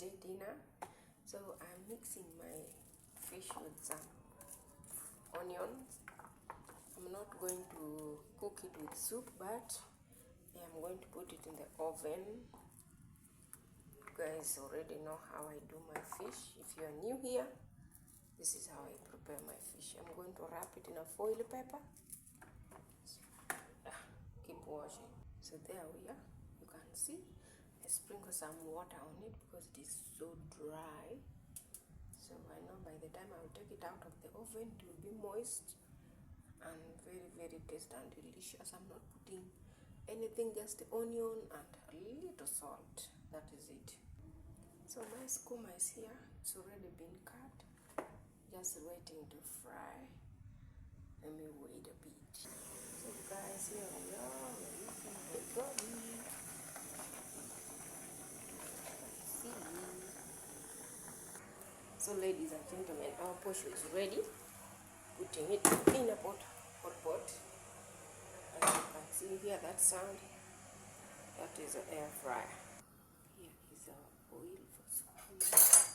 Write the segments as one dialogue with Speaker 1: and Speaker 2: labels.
Speaker 1: today dinner. So I'm mixing my fish with some onions. I'm not going to cook it with soup, but I'm going to put it in the oven. You guys already know how I do my fish. If you are new here, this is how I prepare my fish. I'm going to wrap it in a foil paper. Keep washing. So there we are. You can see I sprinkle some water on it because it is so dry. So I know by the time I will take it out of the oven, it will be moist and very, very tasty and delicious. I'm not putting anything, just the onion and a little salt. That is it. So my sukuma is here. It's already been cut, just waiting to fry. Let me wait a bit. So guys, here we are. We're looking at Ugali. So ladies and gentlemen, our posho is ready. Putting it in a hot pot. As you can see here, that sound, that is an air fryer. Here is our oil for sukuma.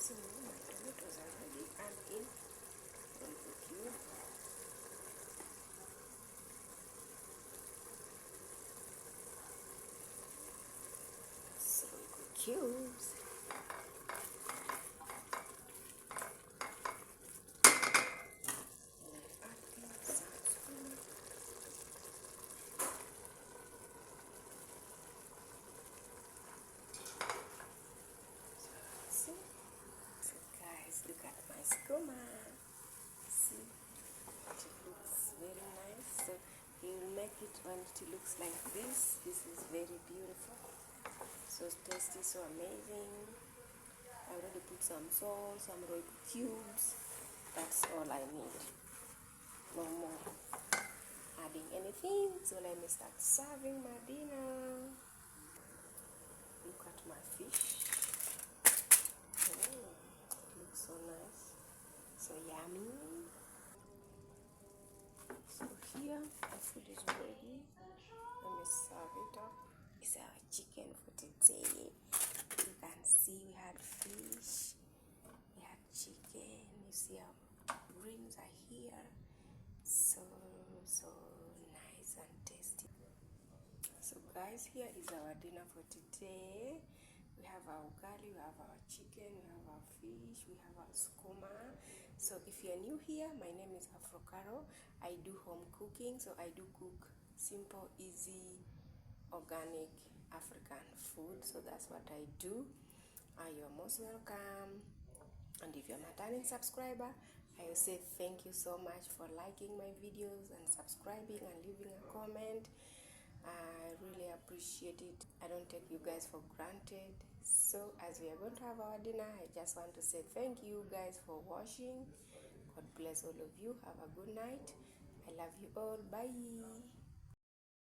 Speaker 1: So my tomatoes are ready and in the cube. So cubes. Look at my sukuma. See, it looks very nice. So you will make it when it looks like this. This is very beautiful. So tasty, so amazing. I already put some salt, some Royco cubes. That's all I need. No more adding anything. So let me start serving my dinner. Look at my fish. Oh. So nice, so yummy. So here the food is ready. Let me serve it up. It's our chicken for today. You can see we had fish, we had chicken. You see our greens are here. So nice and tasty. So guys, here is our dinner for today. We have our ugali, we have our chicken, we have our fish, we have our sukuma. So if you're new here, my name is Afro. I do home cooking, so I do cook simple, easy, organic African food. So that's what I do. You're most welcome. And if you're not a returning subscriber, I will say thank you so much for liking my videos and subscribing and leaving a comment. I really appreciate it. I don't take you guys for granted. So as we are going to have our dinner, I just want to say thank you guys for watching. God bless all of you. Have a good night. I love you all. Bye.